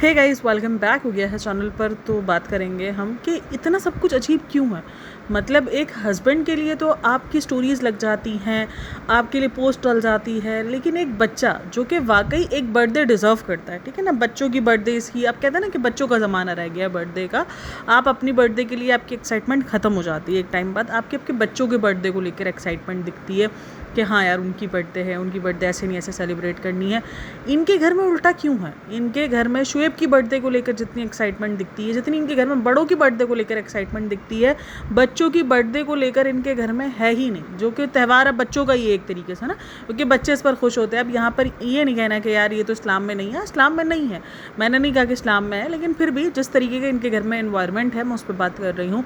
Hey guys, welcome back हो गया है चैनल पर। तो बात करेंगे हम कि इतना सब कुछ अजीब क्यों है। मतलब एक हस्बैंड के लिए तो आपकी स्टोरीज़ लग जाती हैं, आपके लिए पोस्ट डल जाती है, लेकिन एक बच्चा जो कि वाकई एक बर्थडे डिज़र्व करता है, ठीक है ना। बच्चों की बर्थडे ही आप कहते हैं ना कि बच्चों का ज़माना रह गया बर्थडे का। आप अपनी बर्थडे के लिए आपकी एक्साइटमेंट ख़त्म हो जाती है एक टाइम बाद, आपके बच्चों के बर्थडे को लेकर एक्साइटमेंट दिखती है कि हाँ यार उनकी बर्थडे है, उनकी बर्थडे ऐसे नहीं ऐसे सेलिब्रेट करनी है। इनके घर में उल्टा क्यों है। इनके घर में शुएब की बर्थडे को लेकर जितनी एक्साइटमेंट दिखती है, जितनी इनके घर में बड़ों की बर्थडे को लेकर एक्साइटमेंट दिखती है, बच्चों की बर्थडे को लेकर इनके घर में है ही नहीं। जो कि त्यौहार है बच्चों का ही एक तरीके से ना, क्योंकि बच्चे इस पर खुश होते हैं। अब यहाँ पर ये नहीं कहना कि यार ये तो इस्लाम में नहीं है, इस्लाम में नहीं है, मैंने नहीं कहा कि इस्लाम में है, लेकिन फिर भी जिस तरीके का इनके घर में एनवायरनमेंट है मैं उस पर बात कर रही हूँ।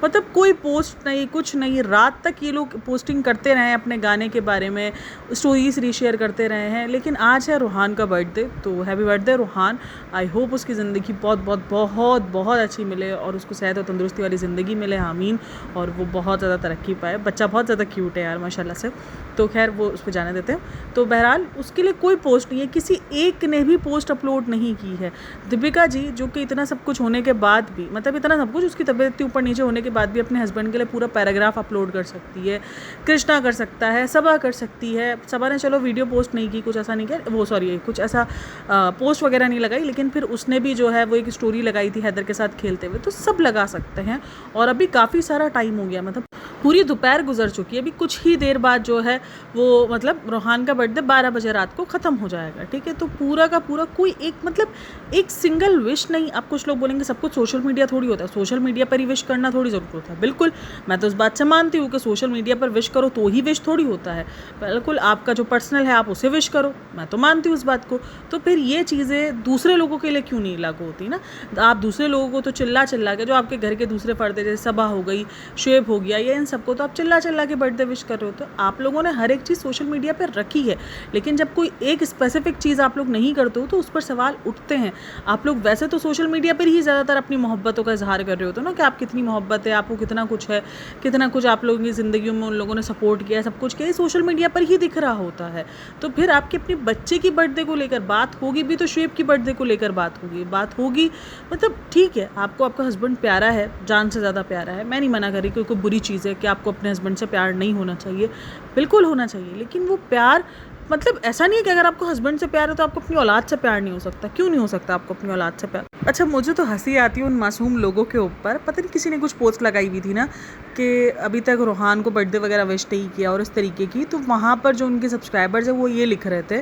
मतलब कोई पोस्ट नहीं, कुछ नहीं, रात तक ये लोग पोस्टिंग करते रहे हैं अपने गाने के बारे में, स्टोरीज रीशेयर करते रहे हैं। लेकिन आज है रूहान का बर्थडे, तो happy birthday Ruhan. I hope उसकी ज़िंदगी बहुत बहुत बहुत बहुत अच्छी मिले और उसको सेहत और तंदुरुस्ती वाली ज़िंदगी मिले, आमीन। और वो बहुत ज़्यादा तरक्की पाए। बच्चा बहुत ज़्यादा क्यूट है यार माशाल्लाह से। तो खैर वो उस पर जाने देते हैं। तो बहरहाल उसके लिए कोई पोस्ट नहीं है, किसी एक ने भी पोस्ट अपलोड नहीं की है। दीपिका जी जो कि इतना सब कुछ होने के बाद भी, मतलब इतना सब कुछ, उसकी तबीयत ऊपर नीचे होने के बाद भी अपने हस्बैंड के लिए पूरा पैराग्राफ अपलोड कर सकती है। कृष्णा कर सकता है, सबा कर सकती है। सबा ने चलो वीडियो पोस्ट नहीं की, कुछ ऐसा नहीं किया, वो सॉरी कुछ ऐसा पोस्ट वगैरह नहीं लगाई, लेकिन फिर उसने भी जो है वो एक स्टोरी लगाई थी हैदर के साथ खेलते हुए। तो सब लगा सकते हैं। और अभी काफ़ी सारा टाइम हो गया, मतलब पूरी दोपहर गुजर चुकी है। अभी कुछ ही देर बाद जो है वो मतलब रूहान का बर्थडे 12 बजे रात को ख़त्म हो जाएगा, ठीक है। तो पूरा का पूरा कोई एक मतलब एक सिंगल विश नहीं। अब कुछ लोग बोलेंगे सब कुछ सोशल मीडिया थोड़ी होता है, सोशल मीडिया पर ही विश करना थोड़ी ज़रूरत होता है। बिल्कुल, मैं तो इस बात से मानती हूँ कि सोशल मीडिया पर विश करो तो ही विश थोड़ी होता है। बिल्कुल, आपका जो पर्सनल है आप उसे विश करो, मैं तो मानती हूँ इस बात को। तो फिर ये चीज़ें दूसरे लोगों के लिए क्यों नहीं लागू होती ना। आप दूसरे लोगों को तो चिल्ला चिल्ला के, जो आपके घर के दूसरे पर्दे जैसे सबा हो गई, शुएब हो गया, या इन सबको तो आप चिल्ला चिल्ला के बर्थडे विश कर रहे हो। तो आप लोगों ने हर एक चीज़ सोशल मीडिया पर रखी है, लेकिन जब कोई एक स्पेसिफिक चीज़ आप लोग नहीं करते हो तो उस पर सवाल उठते हैं। आप लोग वैसे तो सोशल मीडिया पर ही ज़्यादातर अपनी मोहब्बतों का इजहार कर रहे होते हो ना, कि आप कितनी मोहब्बत है, आपको कितना कुछ है, कितना कुछ आप लोगों की ज़िंदगी में उन लोगों ने सपोर्ट किया है, सब कुछ किया, सोशल मीडिया पर ही दिख रहा होता है। तो फिर आपके अपने बच्चे की बर्थडे को लेकर बात होगी भी, तो शुएब की बर्थडे को लेकर बात होगी। मतलब ठीक है, आपको आपका हस्बैंड प्यारा है, जान से ज़्यादा प्यारा है, मैं नहीं मना कर रही, कोई बुरी चीज़ है कि आपको अपने हस्बैंड से प्यार नहीं होना चाहिए, बिल्कुल होना चाहिए। लेकिन वो प्यार मतलब ऐसा नहीं है कि अगर आपको हस्बैंड से प्यार है तो आपको अपनी औलाद से प्यार नहीं हो सकता। क्यों नहीं हो सकता आपको अपनी औलाद से प्यार। अच्छा, मुझे तो हंसी आती है उन मासूम लोगों के ऊपर। पता नहीं किसी ने कुछ पोस्ट लगाई हुई थी ना कि अभी तक रूहान को बर्थडे वगैरह विश नहीं किया और इस तरीके की। तो वहाँ पर जो उनके सब्सक्राइबर्स हैं वो ये लिख रहे थे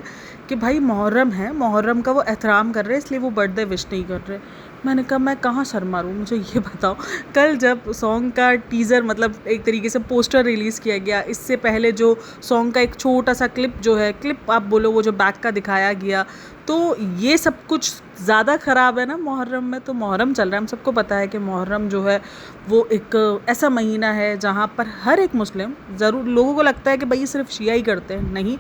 कि भाई मुहर्रम है, मुहर्रम का वो एहतराम कर रहे हैं, इसलिए वो बर्थडे विश नहीं कर रहे। मैंने कहा मैं कहाँ शर्म मारूँ, मुझे ये बताओ। कल जब सॉन्ग का टीज़र मतलब एक तरीके से पोस्टर रिलीज़ किया गया, इससे पहले जो सॉन्ग का एक छोटा सा क्लिप जो है, क्लिप आप बोलो, वो जो बैक का दिखाया गया, तो ये सब कुछ ज़्यादा ख़राब है ना मुहर्रम में। तो मुहर्रम चल रहा है, हम सबको पता है कि मुहर्रम जो है वो एक ऐसा महीना है जहाँ पर हर एक मुस्लिम, ज़रूर लोगों को लगता है कि भाई सिर्फ शिया ही करते हैं, नहीं,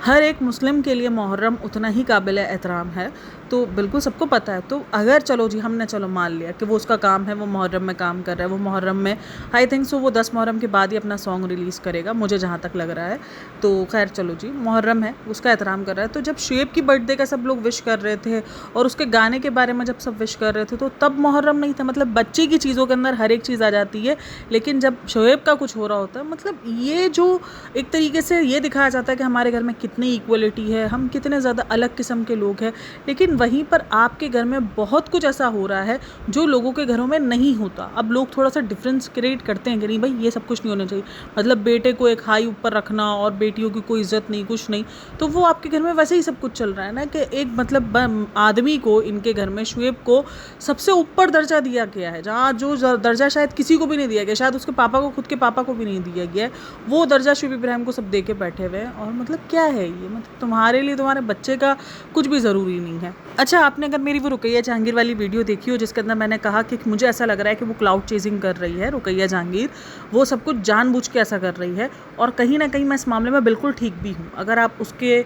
हर एक मुस्लिम के लिए मुहर्रम उतना ही काबिल एहतराम है। तो बिल्कुल सबको पता है। तो अगर चलो जी हमने चलो मान लिया कि वो उसका काम है, वो मुहर्रम में काम कर रहा है, वो मुहर्रम में आई थिंक सो वो 10 मुहर्रम के बाद ही अपना सॉन्ग रिलीज़ करेगा, मुझे जहाँ तक लग रहा है। तो खैर चलो जी, मुहर्रम है, उसका एहतराम कर रहा है। तो जब शुएब की बर्थडे का सब लोग विश कर रहे थे और उसके गाने के बारे में जब सब विश कर रहे थे, तो तब मुहर्रम नहीं था। मतलब बच्चे की चीज़ों के अंदर हर एक चीज़ आ जाती है, लेकिन जब शुएब का कुछ हो रहा होता है, मतलब ये जो एक तरीके से ये दिखाया जाता है कि हमारे घर में कितनी इक्वलिटी है, हम कितने ज़्यादा अलग किस्म के लोग हैं। लेकिन वहीं पर आपके घर में बहुत कुछ ऐसा हो रहा है जो लोगों के घरों में नहीं होता। अब लोग थोड़ा सा डिफरेंस क्रिएट करते हैं कि नहीं भाई ये सब कुछ नहीं होना चाहिए, मतलब बेटे को एक हाई ऊपर रखना और बेटियों की कोई इज्जत नहीं, कुछ नहीं। तो वो आपके घर में वैसे ही सब कुछ चल रहा है ना, कि एक मतलब आदमी को, इनके घर में शुएब को सबसे ऊपर दर्जा दिया गया है, जहाँ जो दर्जा शायद किसी को भी नहीं दिया गया, शायद उसके पापा को, खुद के पापा को भी नहीं दिया गया है, वो दर्जा शुएब इब्राहिम को सब दे के बैठे हुए हैं। और मतलब क्या है ये, मतलब तुम्हारे लिए तुम्हारे बच्चे का कुछ भी ज़रूरी नहीं है। अच्छा, आपने अगर मेरी वो रुकैया जहांगीर वाली वीडियो देखी हो जिसके अंदर मैंने कहा कि मुझे ऐसा लग रहा है कि वो क्लाउड चेजिंग कर रही है, रुकैया जहांगीर वो सब कुछ जानबूझ के ऐसा कर रही है, और कहीं ना कहीं मैं इस मामले में बिल्कुल ठीक भी हूँ। अगर आप उसके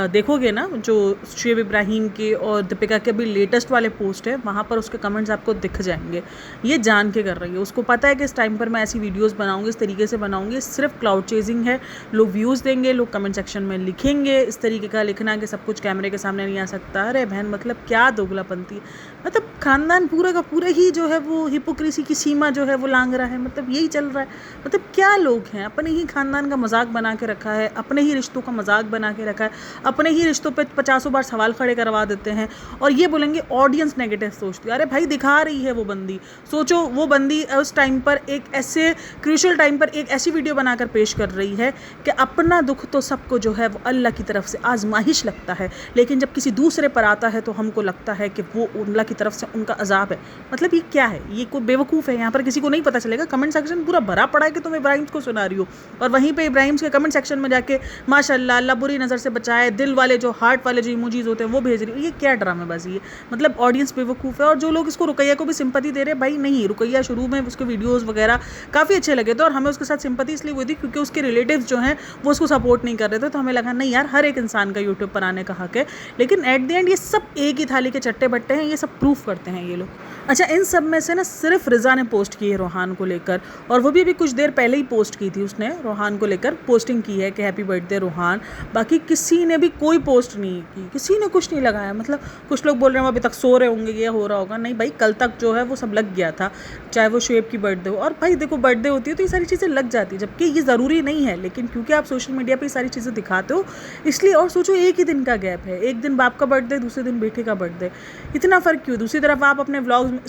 देखोगे ना, जो शुएब इब्राहिम के और दीपिका के अभी लेटेस्ट वाले पोस्ट है, वहाँ पर उसके कमेंट्स आपको दिख जाएंगे। ये जान के कर रही है, उसको पता है कि इस टाइम पर मैं ऐसी वीडियोज़ बनाऊँगी, इस तरीके से बनाऊँगी, सिर्फ क्लाउड चेजिंग है। लोग व्यूज़ देंगे, लोग कमेंट सेक्शन में लिखेंगे, इस तरीके का लिखना कि सब कुछ कैमरे के सामने नहीं आ सकता। अरे बहन मतलब क्या दोगलापंती है। मतलब खानदान पूरा का पूरा ही जो है वो हिपोक्रेसी की सीमा जो है वो लांघ रहा है, मतलब यही चल रहा है। मतलब क्या लोग हैं, अपने ही खानदान का मजाक बना के रखा है, अपने ही रिश्तों का मजाक बना के रखा है, अपने ही रिश्तों पे 50 बार सवाल खड़े करवा देते हैं और ये बोलेंगे ऑडियंस नेगेटिव सोचती है। अरे भाई दिखा रही है वो बंदी, सोचो वो बंदी उस टाइम पर एक ऐसे क्रूशियल टाइम पर एक ऐसी वीडियो बनाकर पेश कर रही है कि अपना दुख तो सबको जो है वो अल्लाह की तरफ से आजमाइश लगता है, लेकिन जब किसी दूसरे पर आता है तो हमको लगता है कि वो अल्लाह की तरफ से उनका अजाब है। मतलब ये क्या है, ये कोई बेवकूफ़ है, यहाँ पर किसी को नहीं पता चलेगा। कमेंट सेक्शन पूरा भरा पड़ा है कि तुम इब्राहिम को सुना रही हो और वहीं पे इब्राहिम के कमेंट सेक्शन में जाके माशाल्लाह अल्लाह बुरी नज़र से बचाए, दिल वाले जो हार्ट वाले जो इमोजीज होते हैं वो भेज रही हो। ये क्या ड्रामेबाजी है, मतलब ऑडियंस बेवकूफ़ है। और जो लोग इसको रुकैया को भी सिंपैथी दे रहे हैं, भाई नहीं, रुकैया शुरू में उसके वीडियोज़ वगैरह काफ़ी अच्छे लगे थे और हमें उसके साथ सिंपैथी इसलिए हुई थी क्योंकि उसके रिलेटिव्स जो हैं वो उसको सपोर्ट नहीं कर रहे थे, तो हमें लगा नहीं यार, हर एक इंसान का यूट्यूब पर आने का हक है। लेकिन एट द एंड ये सब एक ही थाली के चट्टे बट्टे हैं, ये सब प्रूफ करते हैं ये लोग। अच्छा, इन सब में से ना सिर्फ रिज़ा ने पोस्ट की है रोहान को लेकर, और वो भी अभी कुछ देर पहले ही पोस्ट की थी उसने रोहान को लेकर पोस्टिंग की है कि हैप्पी बर्थडे रोहान। बाकी किसी ने भी कोई पोस्ट नहीं की, किसी ने कुछ नहीं लगाया। मतलब कुछ लोग बोल रहे हैं वो अभी तक सो रहे होंगे, ये हो रहा होगा। नहीं भाई, कल तक जो है वो सब लग गया था, चाहे वो शुएब की बर्थडे हो। और भाई देखो, बर्थडे होती है तो ये सारी चीज़ें लग जाती है, जबकि ये ज़रूरी नहीं है, लेकिन क्योंकि आप सोशल मीडिया पर ये सारी चीज़ें दिखाते हो इसलिए। और सोचो एक ही दिन का गैप है, एक दिन बाप का बर्थडे, दूसरे दिन बेटे का बर्थडे, इतना फ़र्क क्यों। दूसरी तरफ आप अपने व्लॉग्स में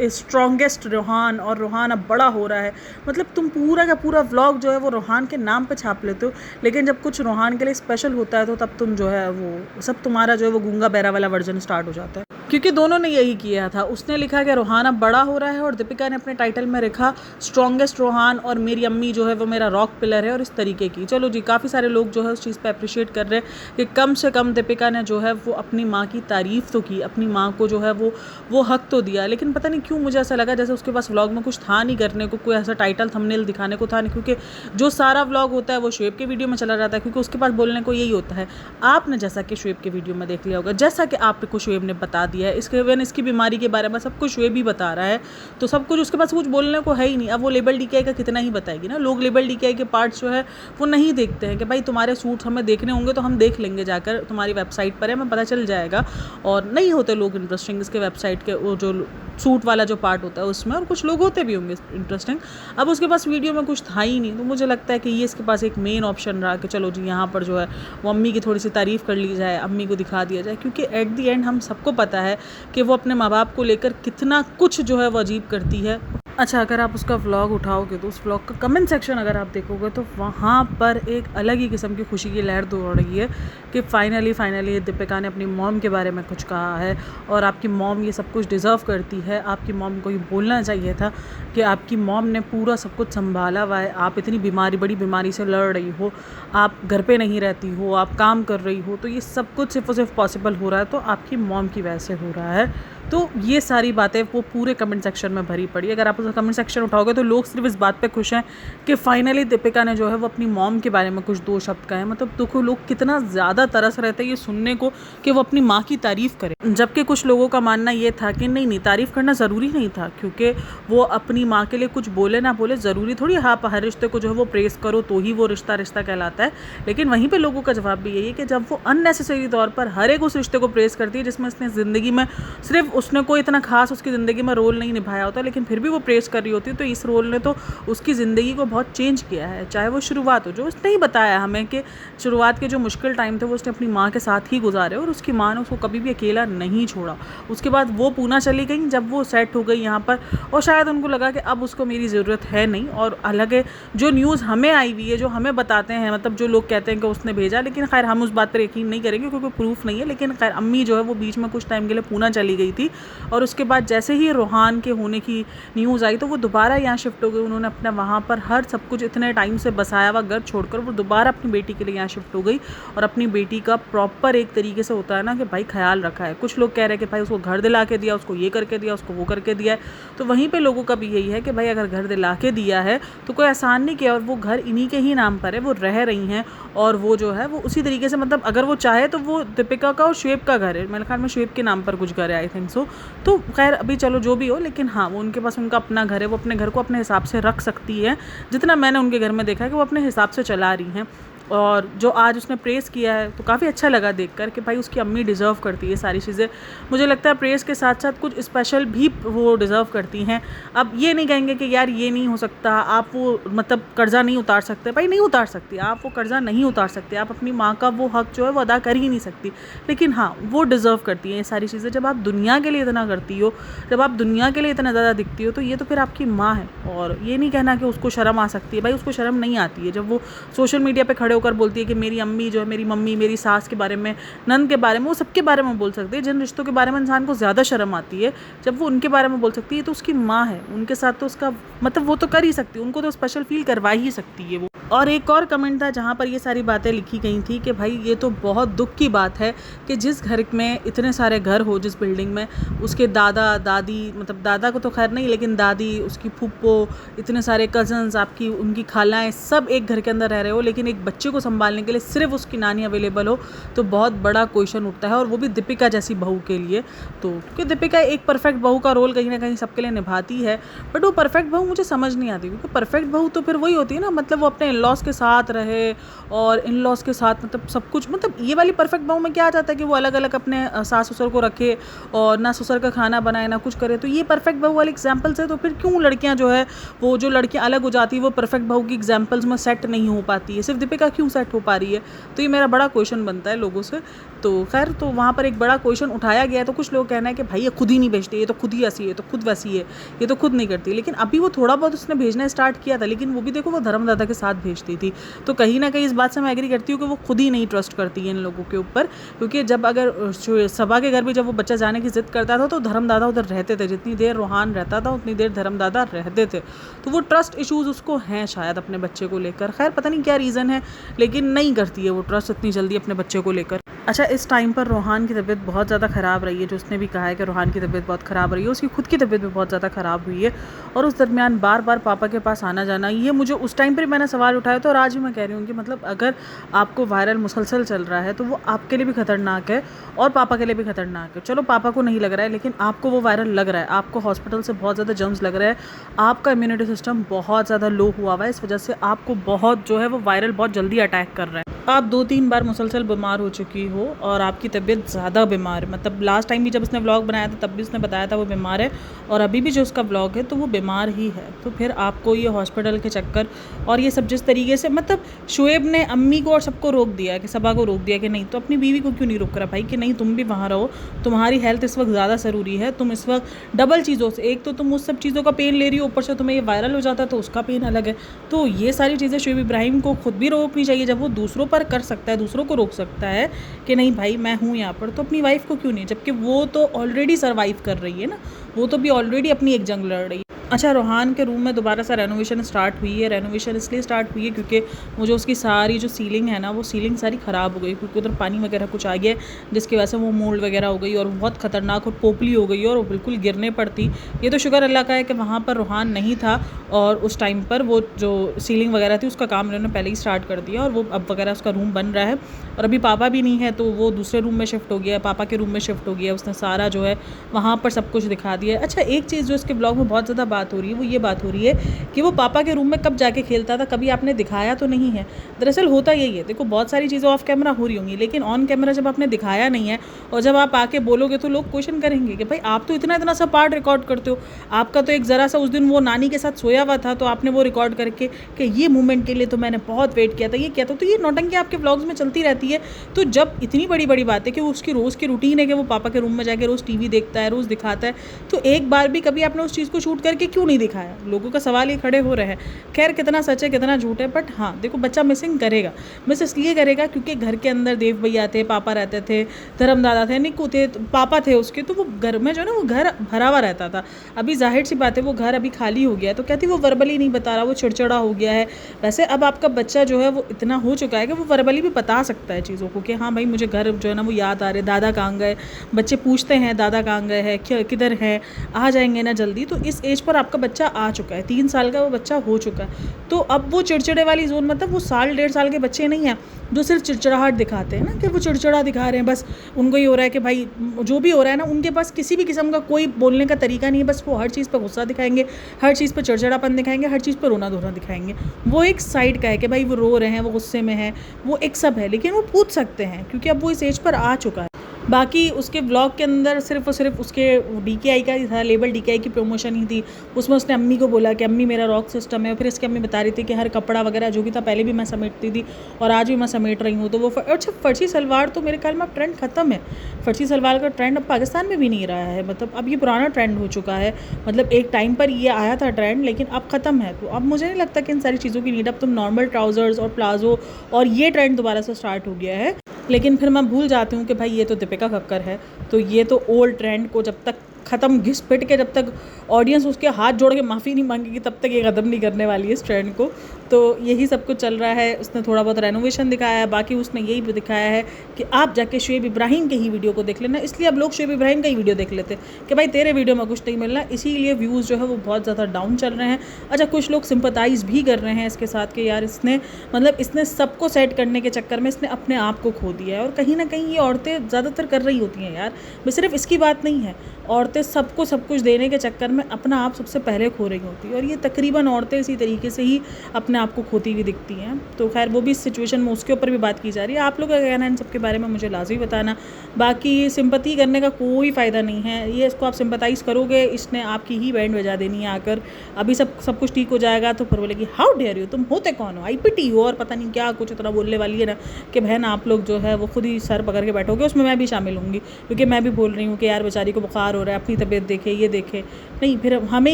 स्ट्रॉन्गेस्ट रोहान, और रोहान अब बड़ा हो रहा है, मतलब तुम पूरा का पूरा व्लॉग जो है वो रोहान के नाम पे छाप लेते हो। लेकिन जब कुछ रोहान के लिए स्पेशल होता है तो तब तुम जो है वो सब तुम्हारा जो है वो गूंगा बहरा वाला वर्जन स्टार्ट हो जाता है। क्योंकि दोनों ने यही किया था, उसने लिखा कि रोहान अब बड़ा हो रहा है और दीपिका ने अपने टाइटल में लिखा स्ट्रॉन्गेस्ट रोहान और मेरी अम्मी जो है वो मेरा रॉक पिलर है, और इस तरीके की। चलो जी, काफ़ी सारे लोग जो है उस चीज़ पे अप्रिशिएट कर रहे हैं कि कम से कम दीपिका ने जो है वो अपनी माँ की तारीफ़ तो की, अपनी माँ को जो है वो हक तो दिया। लेकिन पता नहीं क्यों मुझे ऐसा लगा जैसे उसके पास व्लॉग में कुछ था नहीं करने को, कोई ऐसा टाइटल थंबनेल दिखाने को था नहीं, क्योंकि जो सारा व्लॉग होता है वो शुएब के वीडियो में चला जाता है, क्योंकि उसके पास बोलने को यही होता है। आपने जैसा कि शुएब के वीडियो में देख लिया होगा, जैसा कि आपको शुएब ने बता दिया है, इसकी बीमारी के बारे में सब कुछ शुएब ही बता रहा है, तो सब कुछ उसके पास कुछ बोलने को है ही नहीं। अब वो लेबल डीकेआई का कितना ही बताएगी ना, लोग लेबल डीकेआई के पार्ट्स जो है वो नहीं देखते हैं कि भाई तुम्हारे सूट्स हमें देखने होंगे तो हम देख लेंगे, जाकर तुम्हारी वेबसाइट पर है, हमें पता चल जाएगा। और नहीं होते लोग इंटरेस्टिंग इसके वेबसाइट के वो जो सूट वाला जो पार्ट होता है उसमें, और कुछ लोग होते भी होंगे इंटरेस्टिंग। अब उसके पास वीडियो में कुछ था ही नहीं, तो मुझे लगता है कि ये इसके पास एक मेन ऑप्शन रहा कि चलो जी यहाँ पर जो है वो अम्मी की थोड़ी सी तारीफ़ कर ली जाए, अम्मी को दिखा दिया जाए, क्योंकि एट दी एंड हम सबको पता है कि वो अपने माँ बाप को लेकर कितना कुछ जो है वो अजीब करती है। अच्छा, अगर आप उसका व्लॉग उठाओगे तो उस व्लॉग का कमेंट सेक्शन अगर आप देखोगे तो वहाँ पर एक अलग ही किस्म की खुशी की लहर दौड़ रही है कि फाइनली दीपिका ने अपनी मॉम के बारे में कुछ कहा है, और आपकी मॉम ये सब कुछ डिज़र्व करती है। आपकी मॉम को ये बोलना चाहिए था कि आपकी मॉम ने पूरा सब कुछ संभाला हुआ है, आप इतनी बड़ी बीमारी से लड़ रही हो, आप घर पे नहीं रहती हो, आप काम कर रही हो, तो ये सब कुछ सिर्फ और सिर्फ पॉसिबल हो रहा है तो आपकी मॉम की वजह से हो रहा है। तो ये सारी बातें वो पूरे कमेंट सेक्शन में भरी पड़ी। अगर आप उसका कमेंट सेक्शन उठाओगे तो लोग सिर्फ इस बात पे खुश हैं कि फाइनली दीपिका ने जो है वो अपनी मॉम के बारे में कुछ दो शब्द कहे। मतलब देखो लोग कितना ज़्यादा तरस रहते हैं ये सुनने को कि वो अपनी माँ की तारीफ़ करे, जबकि कुछ लोगों का मानना ये था कि नहीं, तारीफ़ करना ज़रूरी नहीं था, क्योंकि वो अपनी माँ के लिए कुछ बोले ना बोले ज़रूरी थोड़ी आप हर रिश्ते को जो है वो प्रेस करो तो ही वो रिश्ता कहलाता है। लेकिन वहीं पर लोगों का जवाब भी यही है कि जब वो अननेसेसरी तौर पर हर एक उस रिश्ते को प्रेस करती है जिसमें उसने ज़िंदगी में सिर्फ उसने कोई इतना खास उसकी ज़िंदगी में रोल नहीं निभाया होता, लेकिन फिर भी वो प्रेस कर रही होती है, तो इस रोल ने तो उसकी ज़िंदगी को बहुत चेंज किया है। चाहे वो शुरुआत हो, जो उसने ही बताया हमें कि शुरुआत के जो मुश्किल टाइम थे वो उसने अपनी माँ के साथ ही गुजारे, और उसकी माँ ने उसको कभी भी अकेला नहीं छोड़ा। उसके बाद वो पूना चली गई जब वो सेट हो गई यहाँ पर, और शायद उनको लगा कि अब उसको मेरी ज़रूरत है नहीं। और हालांकि जो न्यूज़ हमें आई हुई है, जो हमें बताते हैं, मतलब जो लोग कहते हैं कि उसने भेजा, लेकिन खैर हम उस बात पर यकीन नहीं करेंगे क्योंकि प्रूफ नहीं है। लेकिन खैर अम्मी जो है वो बीच में कुछ टाइम के लिए पूना चली गई थी, और उसके बाद जैसे ही रोहान के होने की न्यूज़ आई तो वो दोबारा यहाँ शिफ्ट हो गई। उन्होंने अपना वहाँ पर हर सब कुछ इतने टाइम से बसाया हुआ घर छोड़कर वो दोबारा अपनी बेटी के लिए यहाँ शिफ्ट हो गई, और अपनी बेटी का प्रॉपर एक तरीके से होता है ना कि भाई ख्याल रखा है। कुछ लोग कह रहे हैं कि भाई उसको घर दिला के दिया, उसको ये करके दिया, उसको वो करके दिया है, तो वहीं पर लोगों का भी यही है कि भाई अगर घर दिला के दिया है तो कोई एहसान नहीं किया, और वो घर इन्हीं के ही नाम पर है, वो रह रही हैं, और वो जो है वो उसी तरीके से, मतलब अगर वो चाहे तो वो दीपिका का और शुएब का घर है, मेरे ख्याल में शुएब के नाम पर कुछ घर है, आई थिंक सो। तो खैर अभी चलो जो भी हो, लेकिन हाँ वो उनके पास उनका अपना घर है, वो अपने घर को अपने हिसाब से रख सकती है। जितना मैंने उनके घर में देखा है कि वो अपने हिसाब से चला रही हैं। और जो आज उसने प्रेज़ किया है तो काफ़ी अच्छा लगा देखकर कि भाई उसकी अम्मी डिज़र्व करती है सारी चीज़ें। मुझे लगता है प्रेज़ के साथ साथ कुछ स्पेशल भी वो डिज़र्व करती हैं। अब ये नहीं कहेंगे कि यार ये नहीं हो सकता, आप वो मतलब कर्ज़ा नहीं उतार सकते, भाई नहीं उतार सकती, आप वो कर्ज़ा नहीं उतार सकते, आप अपनी माँ का वो हक़ जो है वो अदा कर ही नहीं सकती। लेकिन हाँ, वो डिज़र्व करती हैं ये सारी चीज़ें। जब आप दुनिया के लिए इतना करती हो, जब आप दुनिया के लिए इतना ज़्यादा दिखती हो, तो ये तो फिर आपकी माँ है। और ये नहीं कहना कि उसको शर्म आ सकती है, भाई उसको शर्म नहीं आती है जब वो सोशल मीडिया पे खड़े होकर बोलती है कि मेरी अम्मी जो है, मेरी मम्मी, मेरी सास के बारे में, नंद के बारे में, वो सबके बारे में बोल सकती है। जिन रिश्तों के बारे में इंसान को ज़्यादा शर्म आती है, जब वो उनके बारे में बोल सकती है, तो उसकी माँ है, उनके साथ तो उसका मतलब वो तो कर ही सकती है, उनको तो स्पेशल फील करवा ही सकती है वो। और एक और कमेंट था जहाँ पर ये सारी बातें लिखी गई थी कि भाई ये तो बहुत दुख की बात है कि जिस घर में इतने सारे घर हो, जिस बिल्डिंग में उसके दादा दादी, मतलब दादा को तो खैर नहीं, लेकिन दादी, उसकी फूफो, इतने सारे कज़न्स, आपकी उनकी खालाएं, सब एक घर के अंदर रह रहे हो, लेकिन एक बच्चे को संभालने के लिए सिर्फ उसकी नानी अवेलेबल हो, तो बहुत बड़ा क्वेश्चन उठता है। और वो भी दीपिका जैसी बहू के लिए। तो क्योंकि दीपिका एक परफेक्ट बहू का रोल कहीं ना कहीं सबके लिए निभाती है, बट वो परफेक्ट बहू मुझे समझ नहीं आती, क्योंकि परफेक्ट बहू तो फिर वही होती है ना, मतलब वो अपने इन-लॉज़ के साथ रहे और इन-लॉज़ के साथ मतलब सब कुछ, मतलब ये वाली परफेक्ट बहू में क्या आ जाता है कि वो अलग अलग अपने सास ससुर को रखे और ना ससुर का खाना बनाए ना कुछ करे। तो ये परफेक्ट बहू वाले एग्जाम्पल्स है। तो फिर क्यों लड़कियां जो है, वो जो लड़कियां अलग हो जाती है, वो परफेक्ट बहू की एग्जाम्पल्स में सेट नहीं हो पाती है, सिर्फ दीपिका क्यों सेट हो पा रही है? तो ये मेरा बड़ा क्वेश्चन बनता है लोगों से। तो खैर, तो वहाँ पर एक बड़ा क्वेश्चन उठाया गया है। तो कुछ लोग कहना है कि भाई ये खुद ही नहीं भेजती, ये तो खुद ही ऐसी है, ये तो खुद वैसी है, ये तो खुद नहीं करती। लेकिन अभी वो थोड़ा बहुत उसने भेजना स्टार्ट किया था, लेकिन वो भी देखो वो धर्मदादा के साथ भेजती थी। तो कहीं ना कहीं इस बात से मैं एग्री करती हूँ कि वो खुद ही नहीं ट्रस्ट करती है इन लोगों के ऊपर। क्योंकि जब अगर सभा के घर भी जब वो बच्चा जाने की जिद करता था, तो धर्मदादा उधर रहते थे, जितनी देर रोहान रहता था उतनी देर धर्मदादा रहते थे। तो वो ट्रस्ट इश्यूज़ उसको हैं शायद अपने बच्चे को लेकर। खैर पता नहीं क्या रीज़न है, लेकिन नहीं करती है वो ट्रस्ट इतनी जल्दी अपने बच्चे को लेकर। अच्छा, इस टाइम पर रोहान की तबीयत बहुत ज़्यादा ख़राब रही है। जो उसने भी कहा है कि रोहान की तबीयत बहुत ख़राब रही है, उसकी खुद की तबीयत भी बहुत ज़्यादा ख़राब हुई है। और उस दरमियान बार बार पापा के पास आना जाना, ये मुझे उस टाइम पर मैंने सवाल उठाया था और आज भी मैं कह रही हूँ कि मतलब अगर आपको वायरल मुसलसल चल रहा है तो वो आपके लिए भी ख़तरनाक है और पापा के लिए भी ख़तरनाक है। चलो पापा को नहीं लग रहा है, लेकिन आपको वो वायरल लग रहा है, आपको हॉस्पिटल से बहुत ज़्यादा जर्म्स लग रहा है, आपका इम्यूनिटी सिस्टम बहुत ज़्यादा लो हुआ हुआ है, इस वजह से आपको बहुत जो है वो वायरल बहुत जल्दी अटैक कर रहा है। आप 2-3 बार मुसलसल बीमार हो चुकी हो और आपकी तबीयत ज़्यादा बीमार है। मतलब लास्ट टाइम भी जब उसने व्लॉग बनाया था तब भी उसने बताया था वो बीमार है, और अभी भी जो उसका व्लॉग है तो वो बीमार ही है। तो फिर आपको ये हॉस्पिटल के चक्कर और ये सब जिस तरीके से, मतलब शोएब ने अम्मी को और सबको रोक दिया, कि सबा को रोक दिया कि नहीं, तो अपनी बीवी को क्यों नहीं रोक रहा भाई कि नहीं तुम भी वहाँ रहो, तुम्हारी हेल्थ इस वक्त ज़्यादा ज़रूरी है। तुम इस वक्त डबल चीज़ों से, एक तो तुम उस सब चीज़ों का पेन ले रही हो, ऊपर से तुम्हें ये वायरल हो जाता है तो उसका पेन अलग है। तो ये सारी चीज़ें शोएब इब्राहिम को खुद भी रोकनी चाहिए। जब वो दूसरों पर कर सकता है, दूसरों को रोक सकता है कि नहीं भाई मैं हूँ यहाँ पर, तो अपनी वाइफ को क्यों नहीं? जबकि वो तो ऑलरेडी सर्वाइव कर रही है ना, वो तो भी ऑलरेडी अपनी एक जंग लड़ रही है। अच्छा, रोहान के रूम में दोबारा से रेनोवेशन स्टार्ट हुई है। रेनोवेशन इसलिए स्टार्ट हुई है क्योंकि वो जो उसकी सारी जो सीलिंग है ना, वो सीलिंग सारी ख़राब हो गई, क्योंकि उधर पानी वगैरह कुछ आ गया, जिसकी वजह से वो मोल्ड वगैरह हो गई और बहुत ख़तरनाक और पोपली हो गई और वो बिल्कुल गिरने पड़ती। ये तो शुक्र अल्लाह का है कि वहाँ पर रोहान नहीं था और उस टाइम पर वो जो सीलिंग वगैरह थी उसका काम उन्होंने पहले ही स्टार्ट कर दिया और वो अब वगैरह उसका रूम बन रहा है। और अभी पापा भी नहीं है तो वो दूसरे रूम में शिफ्ट हो गया, पापा के रूम में शिफ्ट हो गया, उसने सारा जो है वहाँ पर सब कुछ दिखा दिया। अच्छा, एक चीज़ जो इसके ब्लॉग में बहुत ज़्यादा बात हो रही है वो ये बात हो रही है कि वो पापा के रूम में कब जाके खेलता था, कभी आपने दिखाया तो नहीं है। दरअसल होता यही है, देखो बहुत सारी चीज़ें ऑफ कैमरा हो रही होंगी, लेकिन ऑन कैमरा जब आपने दिखाया नहीं है और जब आप आके बोलोगे तो लोग क्वेश्चन करेंगे कि भाई आप तो इतना सा पार्ट रिकॉर्ड करते हो, आपका तो एक ज़रा सा उस दिन वो नानी के साथ सोया हुआ था तो आपने वो रिकॉर्ड करके कि ये मूवमेंट के लिए तो मैंने बहुत वेट किया था, ये क्या था। तो ये नौटंकी आपके व्लॉग्स में चलती रहती है। तो जब इतनी बड़ी बड़ी बात है कि वो उसकी रोज़ की रूटीन है कि वो पापा के रूम में जाके रोज़ टीवी देखता है, रोज़ दिखाता है, तो एक बार भी कभी आपने उस चीज़ को शूट करके क्यों नहीं दिखाया? लोगों का सवाल ये खड़े हो रहे हैं। खैर कितना सच है कितना झूठ है, बट हाँ देखो बच्चा मिसिंग करेगा, मिस इसलिए करेगा क्योंकि घर के अंदर देव भैया थे, पापा रहते थे, धर्मदादा थे, निक्कू थे, पापा थे उसके, तो वो घर में जो है ना वो घर भरा हुआ रहता था। अभी जाहिर सी बात है वो घर अभी खाली हो गया है, तो कहती वो वर्बली नहीं बता रहा, वो चिड़चिड़ा हो गया है। वैसे अब आपका बच्चा जो है वो इतना हो चुका है कि वो वर्बली भी बता सकता है चीज़ों को कि हाँ भाई मुझे घर जो है ना वो याद आ रहे, दादा कहाँ गए, बच्चे पूछते हैं दादा कहाँ गए हैं, किधर हैं, आ जाएंगे ना जल्दी। तो इस एज पर आपका बच्चा आ चुका है, 3 साल का वो बच्चा हो चुका है, तो अब वो चिड़चिड़े वाली जोन, मतलब वो साल 1.5 साल के बच्चे नहीं हैं जो सिर्फ चिड़चिड़ाहट दिखाते हैं ना, कि वो चिड़चिड़ा दिखा रहे हैं, बस उनको ये हो रहा है कि भाई जो भी हो रहा है ना, उनके पास किसी भी किस्म का कोई बोलने का तरीका नहीं है, बस वो हर चीज़ पर गुस्सा दिखाएंगे, हर चीज़ पर चिड़चिड़ापन दिखाएंगे, हर चीज़ पर रोना धोना दिखाएंगे। वो एक साइड का है कि भाई वो रो रहे हैं, वो गुस्से में है, वो एक सब है, लेकिन वो पूछ सकते हैं क्योंकि अब वो इस एज पर आ चुका है। बाकी उसके ब्लॉग के अंदर सिर्फ और सिर्फ उसके DKI का ही था, लेबल DKI की प्रमोशन ही थी। उसमें उसने अम्मी को बोला कि अम्मी मेरा रॉक सिस्टम है, फिर इसकी अम्मी बता रही थी कि हर कपड़ा वगैरह जो भी था पहले भी मैं समेटती थी और आज भी मैं समेट रही हूँ। तो वो अच्छा, फर्जी सलवार तो मेरे ख्याल में अब ट्रेंड ख़त्म है। फर्जी सलवार का ट्रेंड अब पाकिस्तान में भी नहीं रहा है, मतलब अब ये पुराना ट्रेंड हो चुका है। मतलब एक टाइम पर ये आया था ट्रेंड, लेकिन अब ख़त्म है। तो अब मुझे नहीं लगता कि इन सारी चीज़ों की नीड, अब तुम नॉर्मल ट्राउज़र्स और प्लाजो और ये ट्रेंड दोबारा से स्टार्ट हो गया है। लेकिन फिर मैं भूल जाती हूँ कि भाई ये तो दीपिका कक्कर है, तो ये तो ओल्ड ट्रेंड को जब तक ख़त्म घिस पिट के, जब तक ऑडियंस उसके हाथ जोड़ के माफ़ी नहीं मांगेगी, तब तक ये ख़त्म नहीं करने वाली है इस ट्रेंड को। तो यही सब कुछ चल रहा है। उसने थोड़ा बहुत रेनोवेशन दिखाया है, बाकी उसने यही भी दिखाया है कि आप जाके शुएब इब्राहिम के ही वीडियो को देख लेना। इसलिए अब लोग शुएब इब्राहिम का ही वीडियो देख लेते कि भाई तेरे वीडियो में कुछ नहीं मिलना, इसीलिए व्यूज़ जो है वो बहुत ज़्यादा डाउन चल रहे हैं। अच्छा, कुछ लोग सिंपथाइज़ भी कर रहे हैं इसके साथ कि यार इसने सबको सेट करने के चक्कर में इसने अपने आप को खो दिया है। और कहीं ना कहीं ये औरतें ज़्यादातर कर रही होती हैं यार, बस सिर्फ इसकी बात नहीं है, औरतें सबको सब कुछ देने के चक्कर में अपना आप सबसे पहले खो रही होती है। और ये तकरीबन औरतें इसी तरीके से ही अपने आप को खोती हुई दिखती हैं। तो खैर वो भी इस सिचुएशन में उसके ऊपर भी बात की जा रही है। आप लोग का कहना है इन सब के बारे में मुझे लाजमी बताना। बाकी ये सिंपैथी करने का कोई फ़ायदा नहीं है, ये इसको आप सिंपैथाइज़ करोगे, इसने आपकी ही बैंड बजा देनी है आकर। अभी सब कुछ ठीक हो जाएगा तो फिर बोलेगी हाउ डेयर यू, तुम होते कौन हो, IPT हो और पता नहीं क्या कुछ इतना बोलने वाली है ना कि बहन आप लोग जो है वो खुद ही सर पकड़ के बैठोगे। उसमें मैं भी शामिल होंगी, क्योंकि मैं भी बोल रही हूँ कि यार बेचारी को बुखार हो रहा है, अपनी तबीयत देखे, ये देखे नहीं, फिर हमें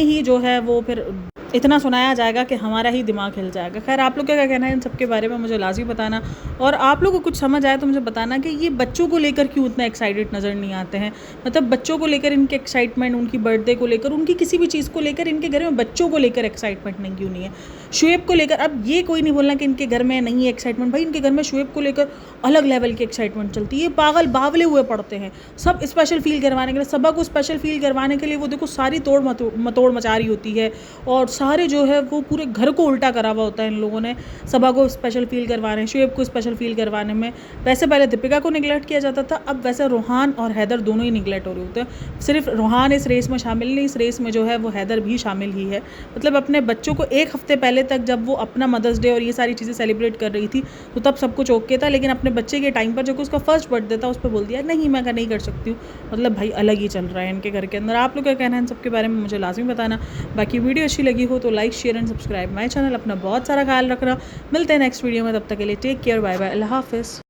ही जो है वो फिर इतना सुनाया जाएगा कि हमारा ही दिमाग हिल जाएगा। खैर आप लोग का क्या कहना है इन सब के बारे में मुझे लाजमी बताना। और आप लोगों को कुछ समझ आए तो मुझे बताना कि ये बच्चों को लेकर क्यों इतना एक्साइटेड नज़र नहीं आते हैं। मतलब बच्चों को लेकर इनके एक्साइटमेंट, उनकी बर्थडे को लेकर, उनकी किसी भी चीज़ को लेकर इनके घर में बच्चों को लेकर एक्साइटमेंट नहीं क्यों नहीं है। शुएब को लेकर अब ये कोई नहीं बोलना कि इनके घर में नहीं है एक्साइटमेंट, भाई इनके घर में शुएब को लेकर अलग लेवल की एक्साइटमेंट चलती है। पागल बावले हुए पड़ते हैं सब स्पेशल फील करवाने के लिए, सबा को स्पेशल फील करवाने के लिए वो देखो सारी तोड़ मतोड़ मचा रही होती है। और सारे जो है वो पूरे घर को उल्टा करा हुआ होता है इन लोगों ने, सबा को स्पेशल फील करवाने, शुएब को स्पेशल फील करवाने में। वैसे पहले दीपिका को निगलेक्ट किया जाता था, अब वैसे रोहान और हैदर दोनों ही निगलेक्ट हो रहे होते हैं। सिर्फ रोहान इस रेस में शामिल नहीं, इस रेस में जो है वो हैदर भी शामिल ही है। मतलब अपने बच्चों को 1 हफ्ते पहले तक जब वो अपना मदर्स डे और ये सारी चीज़ें सेलिब्रेट कर रही थी तो तब सब कुछ ओके था, लेकिन अपने बच्चे के टाइम पर जो उसका फर्स्ट बर्थडे था उस पर बोल दिया नहीं मैं नहीं कर सकती हूँ। मतलब भाई अलग ही चल रहा है इनके घर के अंदर। आप लोग क्या कहना है इन सब के बारे में मुझे लाजमी बताना। बाकी वीडियो अच्छी लगी हो तो like share and subscribe my channel. अपना बहुत सारा ख्याल रखना, मिलते हैं नेक्स्ट वीडियो में, तब तक के लिए टेक केयर, बाय बाय, अल्लाह हाफिज़।